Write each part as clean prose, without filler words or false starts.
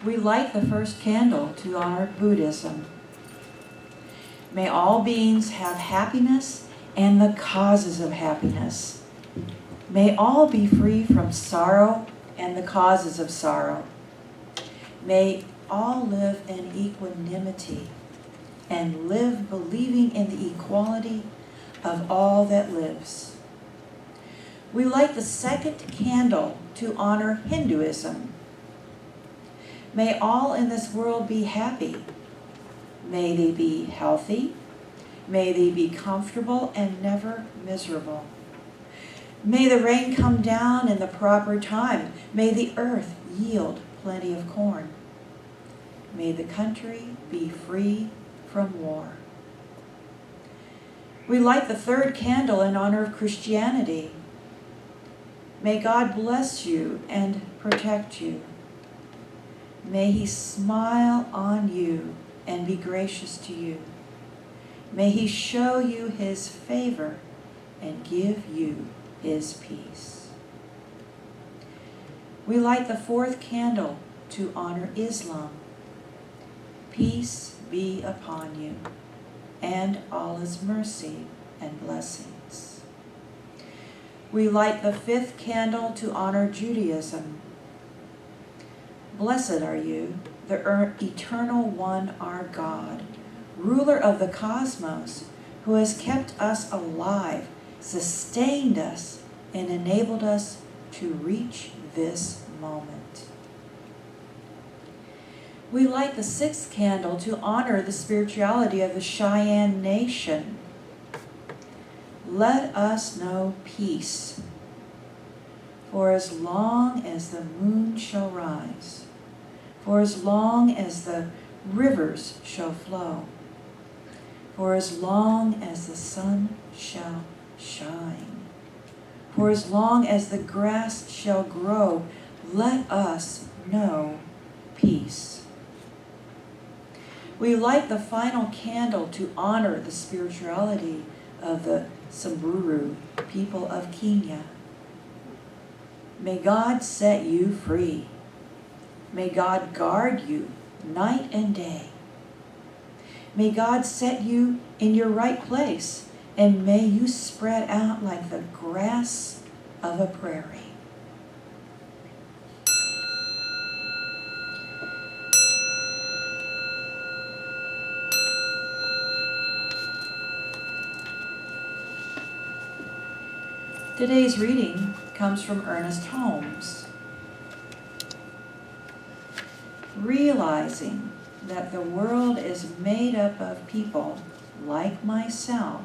We light the first candle to honor Buddhism. May all beings have happiness and the causes of happiness. May all be free from sorrow and the causes of sorrow. May all live in equanimity and live believing in the equality of all that lives. We light the second candle to honor Hinduism. May all in this world be happy. May they be healthy. May they be comfortable and never miserable. May the rain come down in the proper time. May the earth yield plenty of corn. May the country be free from war. We light the third candle in honor of Christianity. May God bless you and protect you. May He smile on you and be gracious to you. May He show you His favor and give you His peace. We light the fourth candle to honor Islam. Peace be upon you and Allah's mercy and blessings. We light the fifth candle to honor Judaism. Blessed are you, the eternal one, our God, ruler of the cosmos, who has kept us alive, sustained us, and enabled us to reach this moment. We light the sixth candle to honor the spirituality of the Cheyenne Nation. Let us know peace, for as long as the moon shall rise, for as long as the rivers shall flow, for as long as the sun shall shine, for as long as the grass shall grow, let us know peace. We light the final candle to honor the spirituality of the Samburu people of Kenya. May God set you free. May God guard you night and day. May God set you in your right place, and may you spread out like the grass of a prairie. Today's reading comes from Ernest Holmes. Realizing that the world is made up of people like myself,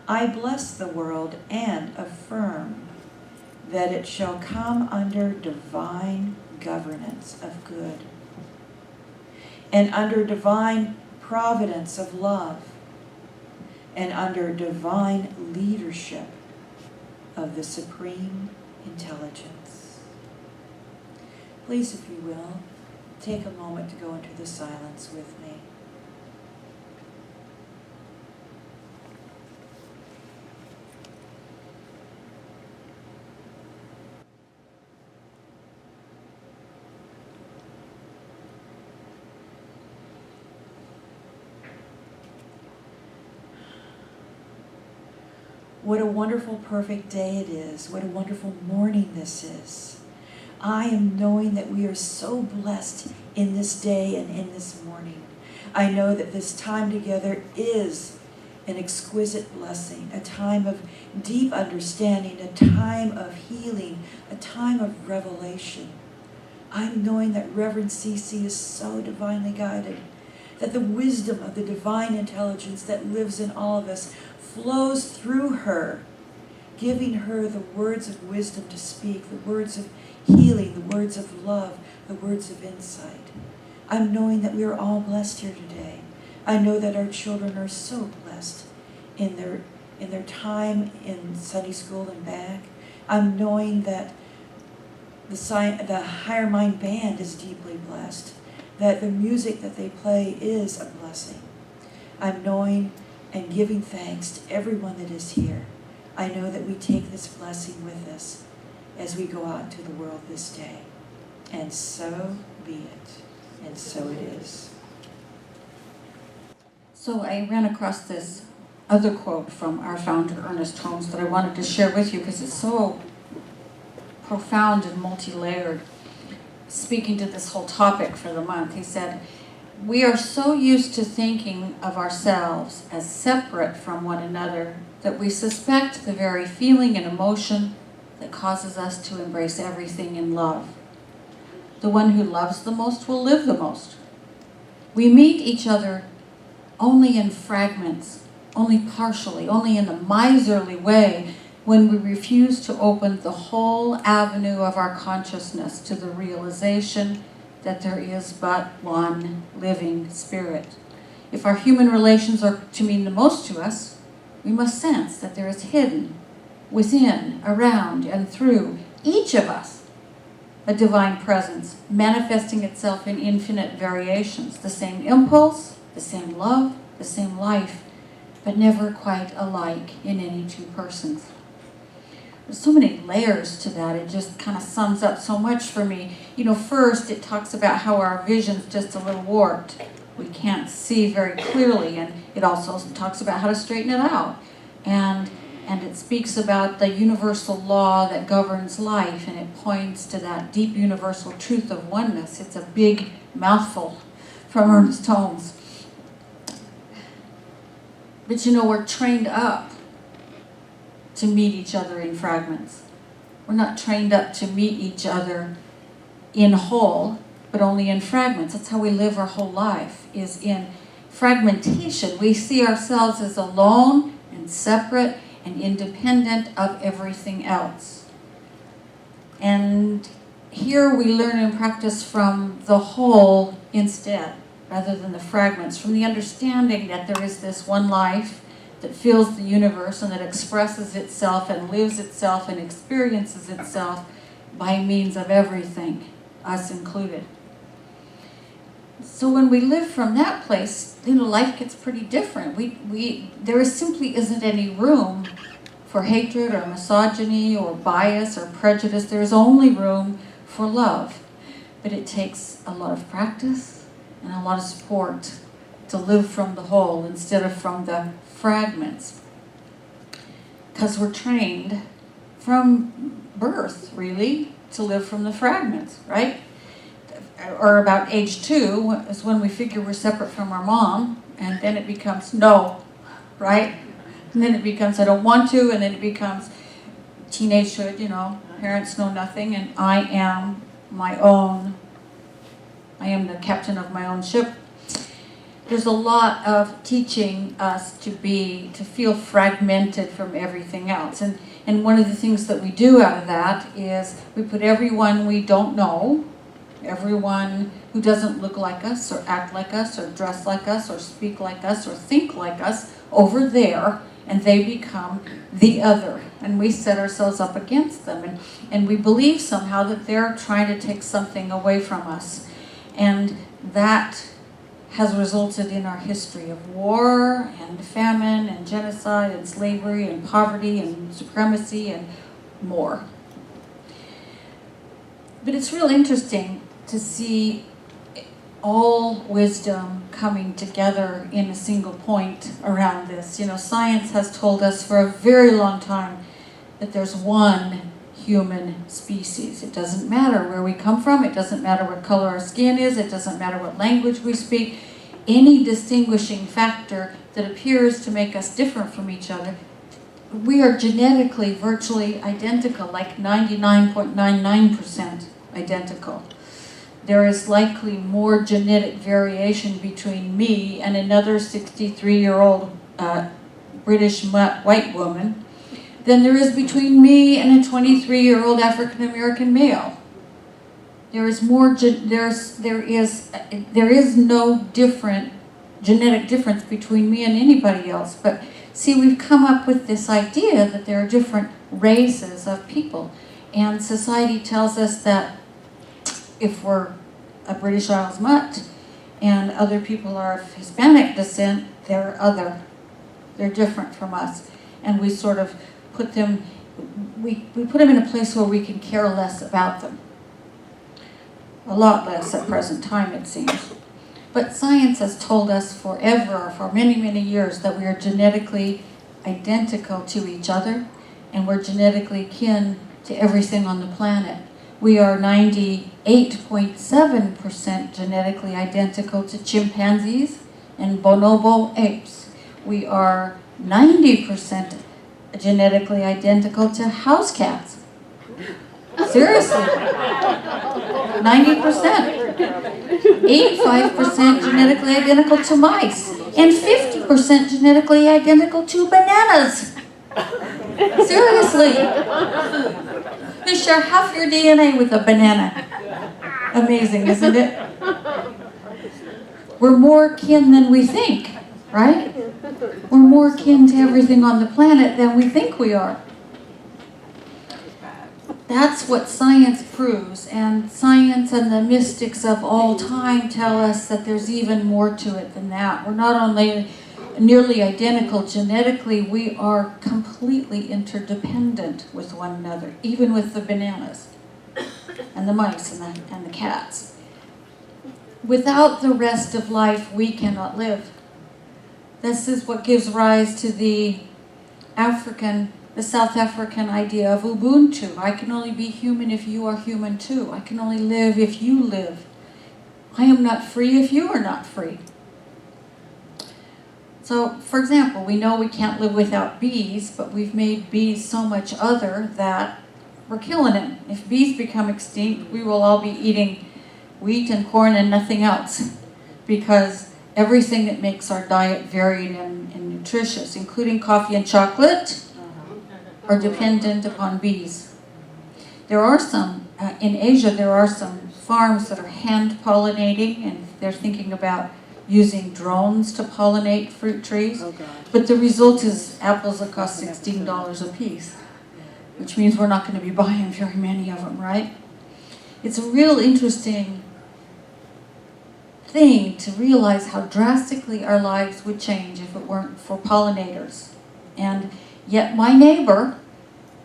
I bless the world and affirm that it shall come under divine governance of good, and under divine providence of love, and under divine leadership of the supreme intelligence. Please, if you will, take a moment to go into the silence with me. What a wonderful, perfect day it is. What a wonderful morning this is. I am knowing that we are so blessed in this day and in this morning. I know that this time together is an exquisite blessing, a time of deep understanding, a time of healing, a time of revelation. I'm knowing that Reverend Cece is so divinely guided, that the wisdom of the divine intelligence that lives in all of us flows through her, giving her the words of wisdom to speak, the words of healing, the words of love, the words of insight. I'm knowing that we are all blessed here today. I know that our children are so blessed in their time in Sunday school and back. I'm knowing that the Higher Mind Band is deeply blessed, that the music that they play is a blessing. I'm knowing and giving thanks to everyone that is here. I know that we take this blessing with us as we go out into the world this day. And so be be it. And so it is. So I ran across this other quote from our founder, Ernest Holmes, that I wanted to share with you because it's so profound and multi-layered. Speaking to this whole topic for the month, he said, "We are so used to thinking of ourselves as separate from one another that we suspect the very feeling and emotion that causes us to embrace everything in love. The one who loves the most will live the most. We meet each other only in fragments, only partially, only in a miserly way when we refuse to open the whole avenue of our consciousness to the realization that there is but one living spirit. If our human relations are to mean the most to us, we must sense that there is hidden, within, around, and through each of us, a divine presence manifesting itself in infinite variations, the same impulse, the same love, the same life, but never quite alike in any two persons." There's so many layers to that. It just kind of sums up so much for me. First it talks about how our vision's just a little warped. We can't see very clearly, and it also talks about how to straighten it out. And it speaks about the universal law that governs life, and it points to that deep universal truth of oneness. It's a big mouthful from Ernest Holmes. But we're trained up to meet each other in fragments. We're not trained up to meet each other in whole, but only in fragments. That's how we live our whole life, is in fragmentation. We see ourselves as alone and separate and independent of everything else. And here we learn and practice from the whole instead, rather than the fragments, from the understanding that there is this one life that fills the universe and that expresses itself and lives itself and experiences itself by means of everything, us included. So when we live from that place, life gets pretty different. There simply isn't any room for hatred or misogyny or bias or prejudice. There's only room for love. But it takes a lot of practice and a lot of support to live from the whole instead of from the fragments. Because we're trained from birth, really, to live from the fragments, right? Or about age 2 is when we figure we're separate from our mom, and then it becomes no, right? And then it becomes I don't want to, and then it becomes teenagehood, parents know nothing, and I am the captain of my own ship. There's a lot of teaching us to feel fragmented from everything else. And one of the things that we do out of that is we put everyone we don't know, everyone who doesn't look like us or act like us or dress like us or speak like us or think like us over there, and they become the other. And we set ourselves up against them. And we believe somehow that they're trying to take something away from us. And that has resulted in our history of war and famine and genocide and slavery and poverty and supremacy and more. But it's real interesting to see all wisdom coming together in a single point around this. Science has told us for a very long time that there's one human species. It doesn't matter where we come from. It doesn't matter what color our skin is. It doesn't matter what language we speak. Any distinguishing factor that appears to make us different from each other, we are genetically virtually identical, like 99.99% identical. There is likely more genetic variation between me and another 63-year-old British white woman than there is between me and a 23-year-old African-American male. There is no different genetic difference between me and anybody else. But see, we've come up with this idea that there are different races of people, and society tells us that if we're a British Isles mutt and other people are of Hispanic descent, they're other. They're different from us, and we sort of put them. We put them in a place where we can care less about them. A lot less at present time, it seems. But science has told us forever, for many, many years, that we are genetically identical to each other, and we're genetically kin to everything on the planet. We are 98.7% genetically identical to chimpanzees and bonobo apes. We are 90% genetically identical to house cats. Seriously. 90%. 85% genetically identical to mice. And 50% genetically identical to bananas. Seriously. You share half your DNA with a banana. Amazing, isn't it? We're more kin than we think, right? We're more kin to everything on the planet than we think we are. That's what science proves, and science and the mystics of all time tell us that there's even more to it than that. We're not only nearly identical genetically, we are completely interdependent with one another, even with the bananas and the mice and the cats. Without the rest of life, we cannot live. This is what gives rise to the South African idea of Ubuntu. I can only be human if you are human too. I can only live if you live. I am not free if you are not free. So, for example, we know we can't live without bees, but we've made bees so much other that we're killing them. If bees become extinct, we will all be eating wheat and corn and nothing else, because everything that makes our diet varied and nutritious, including coffee and chocolate, are dependent upon bees. There are some, in Asia, there are some farms that are hand pollinating, and they're thinking about using drones to pollinate fruit trees. Oh, God. But the result is apples that cost $16 a piece, which means we're not going to be buying very many of them, right? It's a real interesting thing to realize how drastically our lives would change if it weren't for pollinators. And yet my neighbor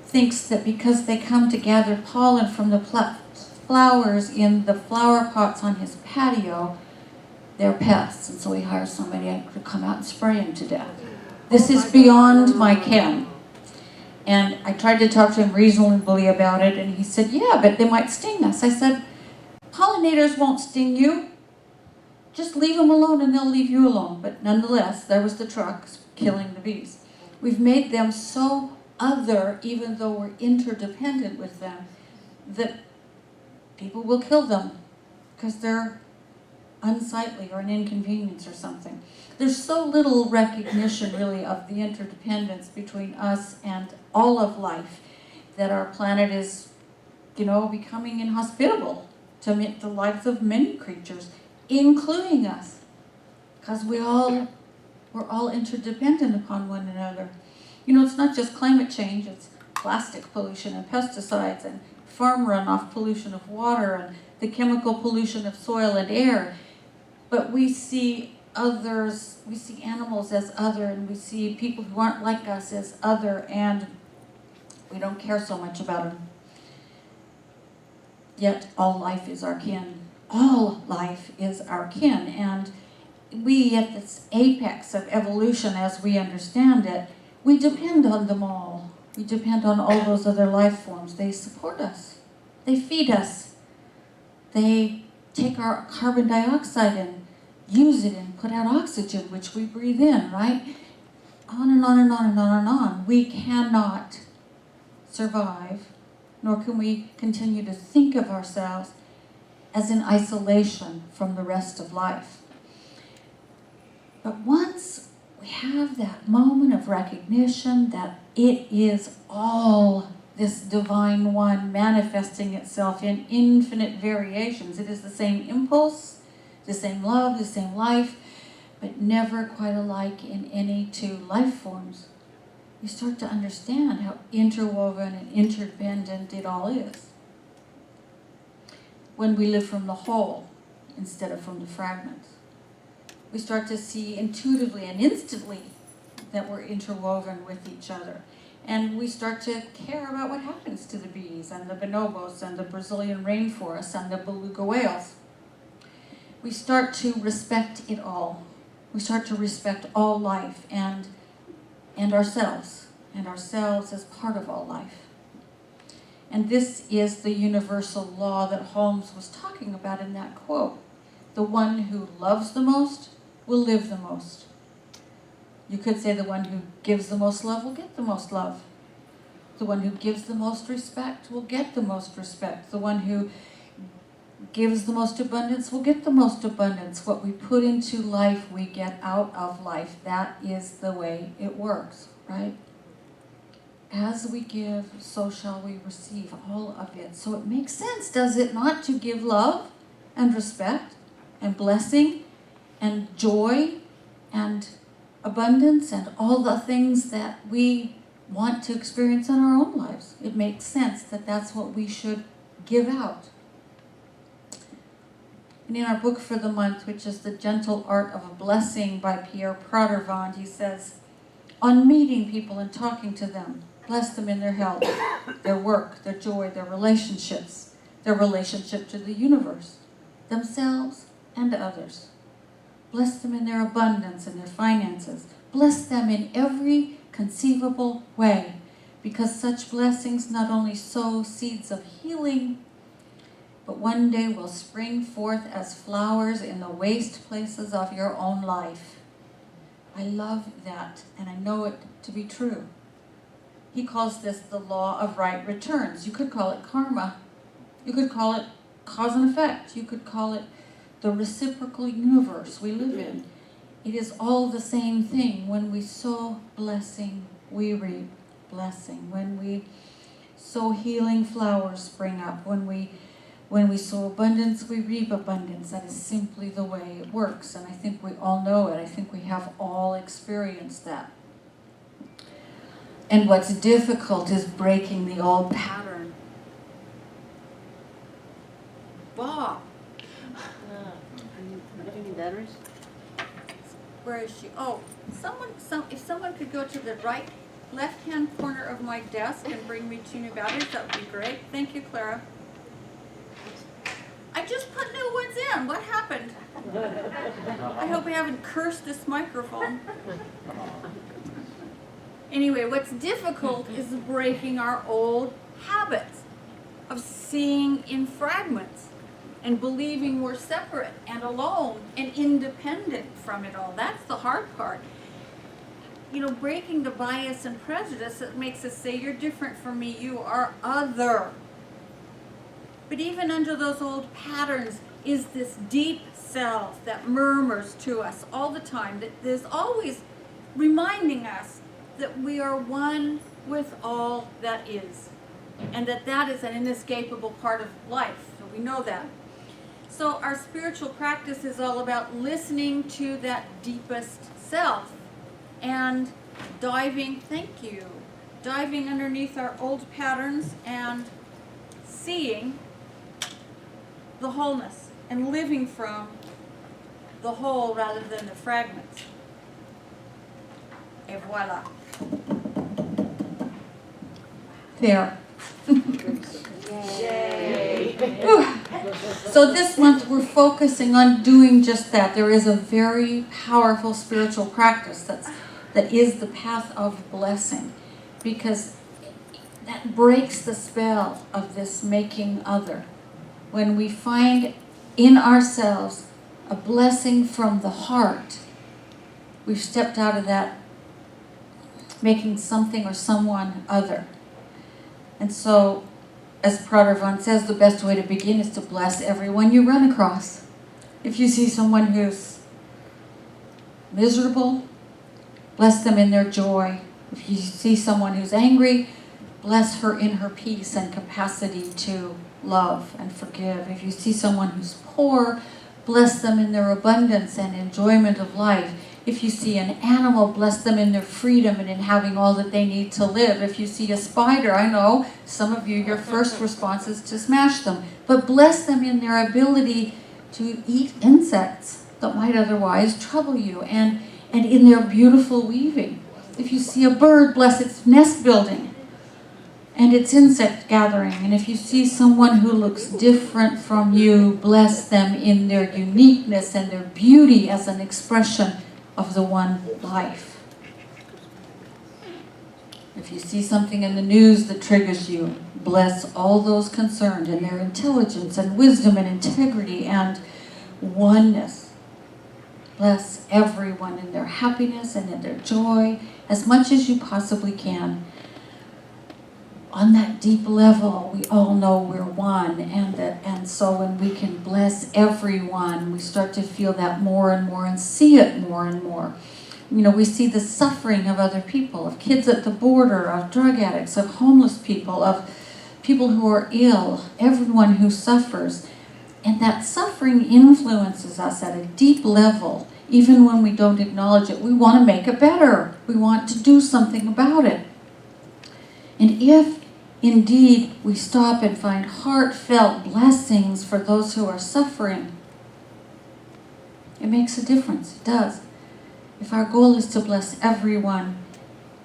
thinks that because they come to gather pollen from the flowers in the flower pots on his patio, they're pests, and so he hires somebody to come out and spray him to death. This is beyond my ken. And I tried to talk to him reasonably about it, and he said, yeah, but they might sting us. I said, pollinators won't sting you. Just leave them alone and they'll leave you alone. But nonetheless, there was the trucks killing the bees. We've made them so other, even though we're interdependent with them, that people will kill them because they're unsightly or an inconvenience or something. There's so little recognition really of the interdependence between us and all of life that our planet is, becoming inhospitable to make the lives of many creatures, including us, because we're all interdependent upon one another. It's not just climate change, it's plastic pollution and pesticides and farm runoff pollution of water and the chemical pollution of soil and air. But we see others, we see animals as other, and we see people who aren't like us as other, and we don't care so much about them. Yet all life is our kin. All life is our kin, and we at this apex of evolution as we understand it, we depend on them all. We depend on all those other life forms. They support us. They feed us. They take our carbon dioxide and use it and put out oxygen, which we breathe in, right? On and on and on and on and on. We cannot survive, nor can we continue to think of ourselves as in isolation from the rest of life. But once we have that moment of recognition that it is all this divine one manifesting itself in infinite variations, it is the same impulse, the same love, the same life, but never quite alike in any two life forms. You start to understand how interwoven and interdependent it all is. When we live from the whole instead of from the fragments, we start to see intuitively and instantly that we're interwoven with each other. And we start to care about what happens to the bees and the bonobos and the Brazilian rainforests and the beluga whales. We start to respect it all. We start to respect all life and ourselves as part of all life. And this is the universal law that Holmes was talking about in that quote. The one who loves the most will live the most. You could say the one who gives the most love will get the most love. The one who gives the most respect will get the most respect. The one who gives the most abundance will get the most abundance. What we put into life, we get out of life. That is the way it works, right? As we give, so shall we receive all of it. So it makes sense, does it not, to give love and respect and blessing and joy and abundance and all the things that we want to experience in our own lives. It makes sense that that's what we should give out. And in our book for the month, which is The Gentle Art of a Blessing by Pierre Pradervand, he says, on meeting people and talking to them, bless them in their health, their work, their joy, their relationships, their relationship to the universe, themselves and others. Bless them in their abundance and their finances. Bless them in every conceivable way, because such blessings not only sow seeds of healing, but one day will spring forth as flowers in the waste places of your own life. I love that, and I know it to be true. He calls this the law of right returns. You could call it karma. You could call it cause and effect. You could call it the reciprocal universe we live in. It is all the same thing. When we sow blessing, we reap blessing. When we sow healing, flowers spring up. When we sow abundance, we reap abundance. That is simply the way it works. And I think we all know it. I think we have all experienced that. And what's difficult is breaking the old pattern. Bob. Do you need batteries? Where is she? Oh, if someone could go to the left-hand corner of my desk and bring me 2 new batteries, that would be great. Thank you, Clara. I just put new ones in. What happened? I hope I haven't cursed this microphone. Anyway, what's difficult is breaking our old habits of seeing in fragments and believing we're separate and alone and independent from it all. That's the hard part. You know, breaking the bias and prejudice that makes us say, you're different from me, you are other. But even under those old patterns is this deep self that murmurs to us all the time, that is always reminding us that we are one with all that is, and that is an inescapable part of life. So we know that. So our spiritual practice is all about listening to that deepest self and diving underneath our old patterns and seeing the wholeness and living from the whole rather than the fragments. Et voila. There. Yay! So this month we're focusing on doing just that. There is a very powerful spiritual practice that is the path of blessing, because that breaks the spell of this making other. When we find in ourselves a blessing from the heart, we've stepped out of that making something or someone other. And so, as Pradervand says, the best way to begin is to bless everyone you run across. If you see someone who's miserable, bless them in their joy. If you see someone who's angry, bless her in her peace and capacity to love and forgive. If you see someone who's poor, bless them in their abundance and enjoyment of life. If you see an animal, bless them in their freedom and in having all that they need to live. If you see a spider, I know some of you, your first response is to smash them. But bless them in their ability to eat insects that might otherwise trouble you, and in their beautiful weaving. If you see a bird, bless its nest building and its insect gathering. And if you see someone who looks different from you, bless them in their uniqueness and their beauty as an expression of the one life. If you see something in the news that triggers you, bless all those concerned in their intelligence and wisdom and integrity and oneness. Bless everyone in their happiness and in their joy as much as you possibly can. On that deep level, we all know we're one, and so when we can bless everyone, we start to feel that more and more and see it more and more. You know, we see the suffering of other people, of kids at the border, of drug addicts, of homeless people, of people who are ill, everyone who suffers. And that suffering influences us at a deep level, even when we don't acknowledge it. We want to make it better. We want to do something about it. And if indeed we stop and find heartfelt blessings for those who are suffering, it makes a difference. It does. If our goal is to bless everyone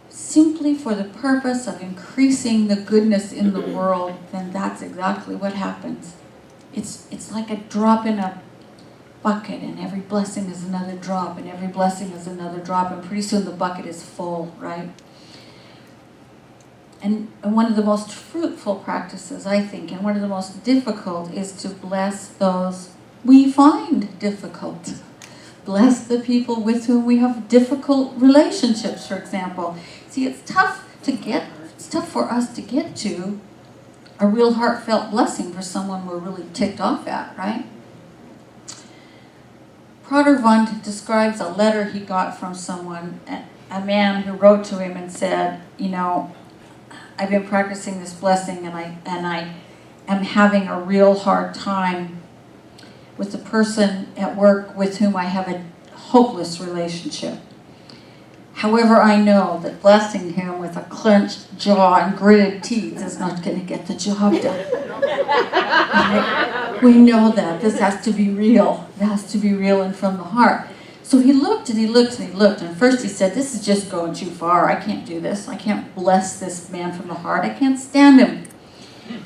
simply for the purpose of increasing the goodness in the world, then that's exactly what happens. It's like a drop in a bucket, and every blessing is another drop, and every blessing is another drop, and pretty soon the bucket is full, right? And one of the most fruitful practices, I think, and one of the most difficult, is to bless those we find difficult. Bless the people with whom we have difficult relationships, for example. See, it's tough for us to get to a real heartfelt blessing for someone we're really ticked off at, right? Pradervant describes a letter he got from someone, a man who wrote to him and said, you know, I've been practicing this blessing and I am having a real hard time with the person at work with whom I have a hopeless relationship. However, I know that blessing him with a clenched jaw and gritted teeth is not going to get the job done. Right? We know that. This has to be real. It has to be real and from the heart. So he looked and he looked and he looked. And first he said, this is just going too far. I can't do this. I can't bless this man from the heart. I can't stand him.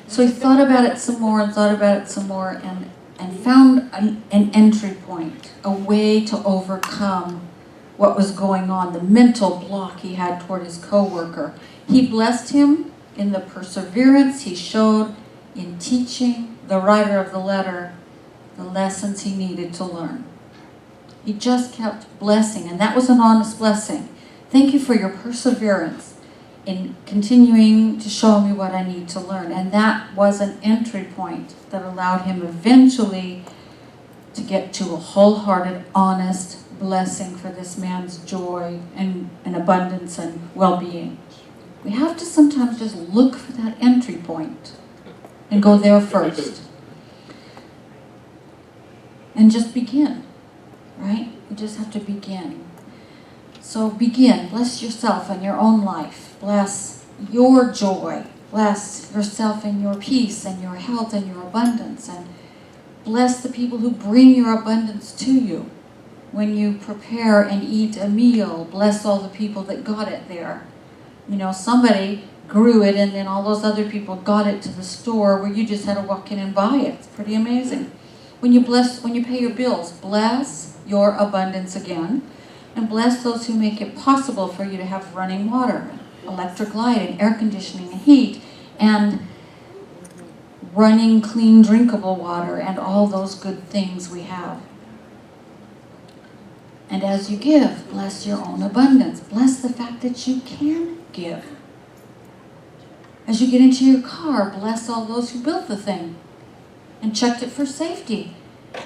So he thought about it some more and thought about it some more and found an entry point, a way to overcome what was going on, the mental block he had toward his coworker. He blessed him in the perseverance he showed in teaching the writer of the letter the lessons he needed to learn. He just kept blessing, and that was an honest blessing. Thank you for your perseverance in continuing to show me what I need to learn. And that was an entry point that allowed him eventually to get to a wholehearted, honest blessing for this man's joy and abundance and well-being. We have to sometimes just look for that entry point and go there first. And just begin, right? We just have to begin. So begin. Bless yourself and your own life. Bless your joy. Bless yourself and your peace and your health and your abundance. And bless the people who bring your abundance to you. When you prepare and eat a meal, bless all the people that got it there. You know, somebody grew it and then all those other people got it to the store where you just had to walk in and buy it. It's pretty amazing. When you pay your bills, bless your abundance again. And bless those who make it possible for you to have running water, electric light, and air conditioning and heat, and running, clean, drinkable water, and all those good things we have. And as you give, bless your own abundance. Bless the fact that you can give. As you get into your car, bless all those who built the thing and checked it for safety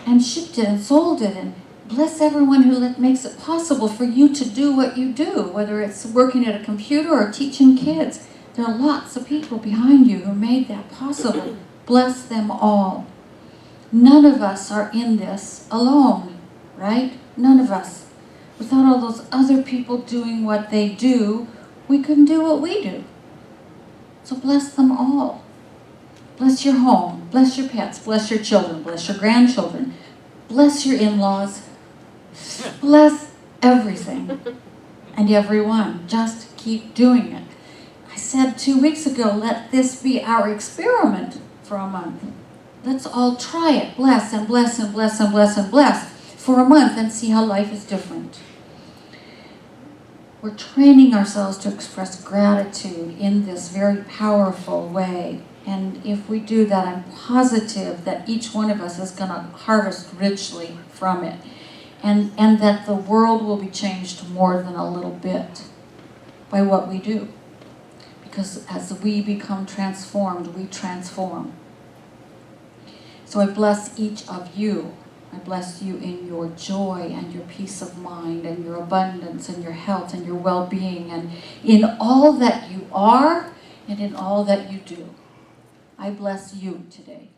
and shipped it and sold it, and bless everyone who makes it possible for you to do what you do, whether it's working at a computer or teaching kids. There are lots of people behind you who made that possible. Bless them all. None of us are in this alone, right? None of us. Without all those other people doing what they do, we couldn't do what we do. So bless them all. Bless your home. Bless your pets. Bless your children. Bless your grandchildren. Bless your in-laws. Bless everything. and every one. Just keep doing it. I said 2 weeks ago, let this be our experiment for a month. Let's all try it. Bless and bless and bless and bless and bless for a month and see how life is different. We're training ourselves to express gratitude in this very powerful way. And if we do that, I'm positive that each one of us is going to harvest richly from it. And that the world will be changed more than a little bit by what we do. Because as we become transformed, we transform. So I bless each of you. I bless you in your joy and your peace of mind and your abundance and your health and your well-being and in all that you are and in all that you do. I bless you today.